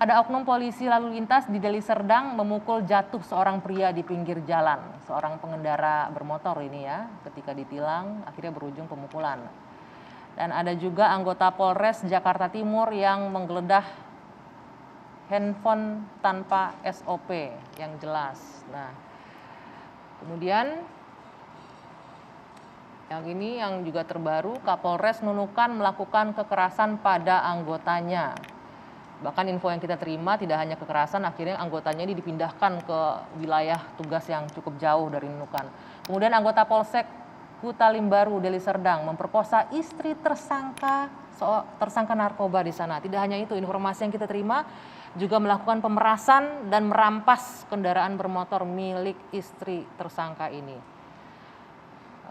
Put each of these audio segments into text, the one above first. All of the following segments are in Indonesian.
Ada oknum polisi lalu lintas di Deli Serdang memukul jatuh seorang pria di pinggir jalan. Seorang pengendara bermotor ini ya, ketika ditilang akhirnya berujung pemukulan. Dan ada juga anggota Polres Jakarta Timur yang menggeledah handphone tanpa SOP yang jelas. Nah, kemudian yang ini yang juga terbaru, Kapolres Nunukan melakukan kekerasan pada anggotanya. Bahkan info yang kita terima tidak hanya kekerasan, akhirnya anggotanya ini dipindahkan ke wilayah tugas yang cukup jauh dari Nunukan. Kemudian anggota Polsek Kuta Limbaru, Deli Serdang memperkosa istri tersangka narkoba di sana. Tidak hanya itu, informasi yang kita terima juga melakukan pemerasan dan merampas kendaraan bermotor milik istri tersangka ini.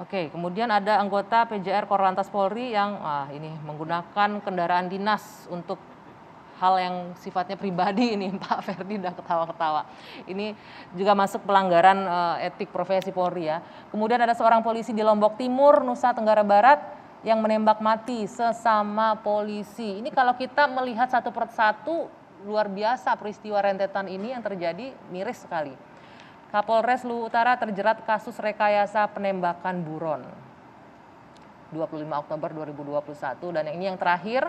Oke, kemudian ada anggota PJR Korlantas Polri yang ini menggunakan kendaraan dinas untuk hal yang sifatnya pribadi ini. Pak Ferdi udah ketawa-ketawa. Ini juga masuk pelanggaran etik profesi Polri ya. Kemudian ada seorang polisi di Lombok Timur, Nusa Tenggara Barat yang menembak mati sesama polisi. Ini kalau kita melihat satu persatu luar biasa peristiwa rentetan ini yang terjadi, miris sekali. Kapolres Luwu Utara terjerat kasus rekayasa penembakan buron 25 Oktober 2021 dan ini yang terakhir,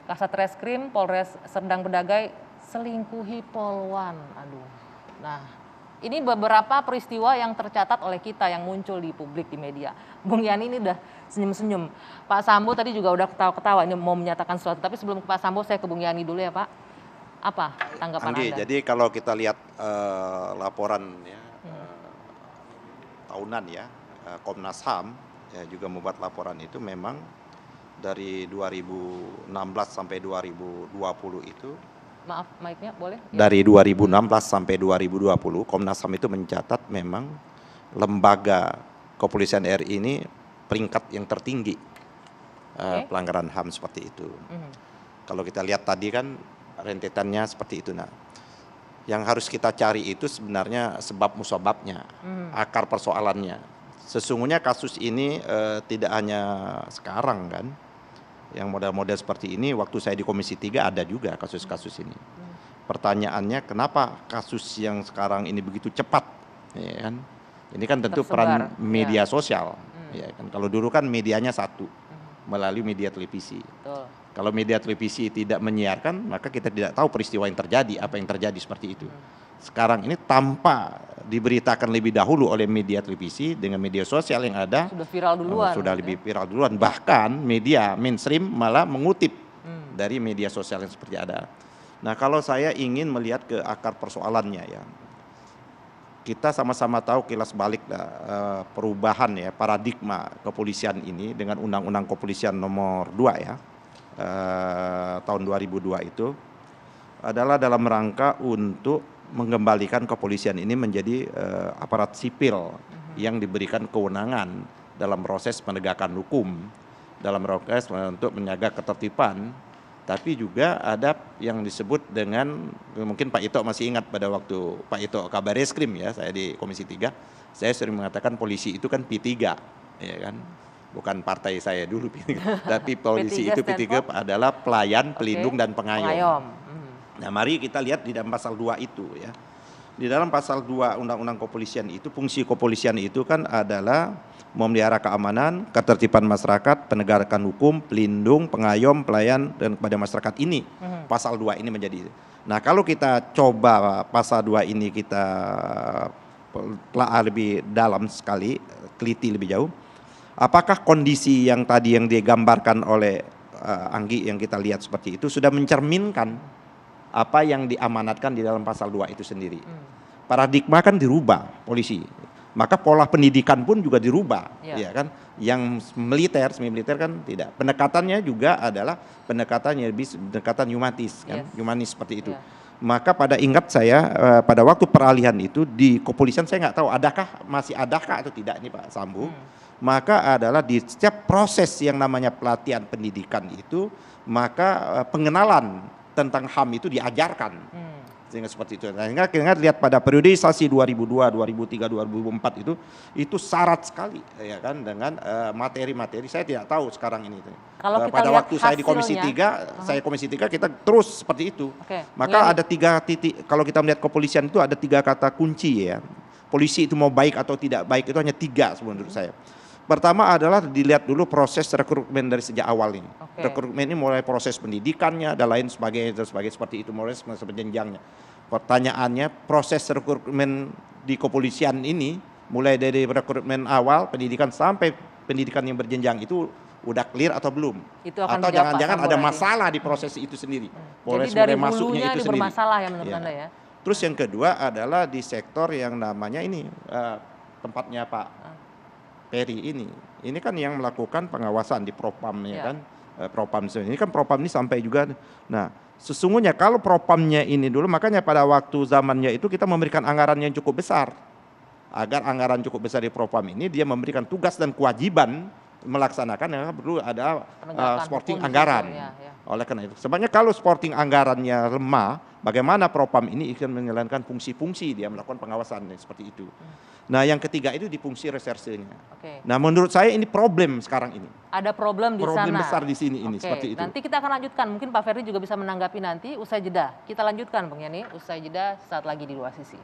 Kasat Reskrim Polres Serdang Bedagai selingkuhi polwan. Aduh. Nah, ini beberapa peristiwa yang tercatat oleh kita yang muncul di publik di media. Bung Yani ini udah senyum-senyum. Pak Sambo tadi juga udah ketawa-ketawa ini mau menyatakan sesuatu. Tapi sebelum ke Pak Sambo saya ke Bung Yani dulu ya Pak. Apa tanggapan Anda? Jadi kalau kita lihat laporan ya, tahunan ya, Komnas HAM ya, juga membuat laporan itu memang dari 2016 sampai 2020 itu. Maaf, mic-nya boleh? Dari 2016 sampai 2020, Komnas HAM itu mencatat memang lembaga kepolisian RI ini peringkat yang tertinggi pelanggaran HAM seperti itu. Kalau kita lihat tadi kan rentetannya seperti itu. Nah, yang harus kita cari itu sebenarnya sebab musababnya, akar persoalannya. Sesungguhnya kasus ini tidak hanya sekarang kan. Yang model-model seperti ini waktu saya di Komisi 3 ada juga kasus-kasus ini. Pertanyaannya kenapa kasus yang sekarang ini begitu cepat, ya kan? Ini kan tentu tersebar, peran media sosial, ya kan? Kalau dulu kan medianya satu, melalui media televisi. Betul. Kalau media televisi tidak menyiarkan, maka kita tidak tahu peristiwa yang terjadi, apa yang terjadi seperti itu. Sekarang ini tanpa diberitakan lebih dahulu oleh media televisi dengan media sosial yang ada, sudah viral duluan. Sudah lebih viral duluan. Bahkan media mainstream malah mengutip dari media sosial yang seperti ada. Nah, kalau saya ingin melihat ke akar persoalannya ya, kita sama-sama tahu kilas balik perubahan ya paradigma kepolisian ini dengan Undang-Undang Kepolisian Nomor 2 ya tahun 2002 itu adalah dalam rangka untuk mengembalikan kepolisian ini menjadi aparat sipil yang diberikan kewenangan dalam proses penegakan hukum, dalam proses untuk menjaga ketertiban, tapi juga ada yang disebut dengan, mungkin Pak Ito masih ingat pada waktu Pak Ito Kabar Reskrim ya, saya di Komisi 3, saya sering mengatakan polisi itu kan P3, ya kan, bukan partai saya dulu P3, tapi polisi itu P3 adalah pelayan, pelindung, dan pengayom. Nah, mari kita lihat di dalam pasal 2 itu ya. Di dalam pasal 2 Undang-Undang Kepolisian itu, fungsi kepolisian itu kan adalah memelihara keamanan, ketertiban masyarakat, penegakan hukum, pelindung, pengayom, pelayan, dan kepada masyarakat ini. Pasal 2 ini menjadi. Nah, kalau kita coba pasal 2 ini kita telah lebih dalam sekali, teliti lebih jauh, apakah kondisi yang tadi yang digambarkan oleh Anggi yang kita lihat seperti itu sudah mencerminkan apa yang diamanatkan di dalam pasal 2 itu sendiri. Paradigma kan dirubah polisi. Maka pola pendidikan pun juga dirubah, ya kan? Yang militer, semi militer kan tidak. Pendekatannya juga adalah pendekatan humanis kan, humanis seperti itu. Maka ingat saya pada waktu peralihan itu di kepolisian saya nggak tahu masih adakah atau tidak ini Pak Sambu. Maka adalah di setiap proses yang namanya pelatihan pendidikan itu, maka pengenalan tentang HAM itu diajarkan Sehingga seperti itu. Nah, sehingga lihat pada periodisasi 2002, 2003, 2004 itu syarat sekali ya kan dengan materi-materi. Saya tidak tahu sekarang ini. Kalau kita Pada lihat waktu saya di Komisi hasilnya, 3, saya Komisi 3 kita terus seperti itu. Oke, Maka ada 3 titik, kalau kita melihat kepolisian itu ada 3 kata kunci ya. Polisi itu mau baik atau tidak baik itu hanya 3 menurut saya. Pertama adalah dilihat dulu proses rekrutmen dari sejak awal ini. Rekrutmen ini mulai proses pendidikannya dan lain sebagainya seperti itu, mulai jenjangnya. Pertanyaannya proses rekrutmen di kepolisian ini mulai dari rekrutmen awal pendidikan sampai pendidikan yang berjenjang itu udah clear atau belum? Itu akan atau jangan-jangan ada nanti. masalah di proses itu sendiri. Jadi dari hulunya itu bermasalah ya menurut Anda ya? Terus yang kedua adalah di sektor yang namanya ini tempatnya Pak Peri ini kan yang melakukan pengawasan di Propam ya kan, Propam ini kan Propam ini sampai juga. Nah sesungguhnya kalau Propamnya ini dulu, makanya pada waktu zamannya itu kita memberikan anggaran yang cukup besar, agar anggaran cukup besar di Propam ini dia memberikan tugas dan kewajiban melaksanakan yang perlu ada sporting anggaran. Oleh karena itu, sebenarnya kalau sporting anggarannya lemah, bagaimana Propam ini akan menjalankan fungsi-fungsi dia melakukan pengawasan seperti itu. Nah yang ketiga itu di fungsi resersenya. Nah menurut saya ini problem sekarang ini. Ada problem di sana. Problem besar di sini ini seperti itu. Nanti kita akan lanjutkan, mungkin Pak Ferry juga bisa menanggapi nanti usai jeda. Kita lanjutkan Bang Yani, usai jeda saat lagi di Luar Sisi.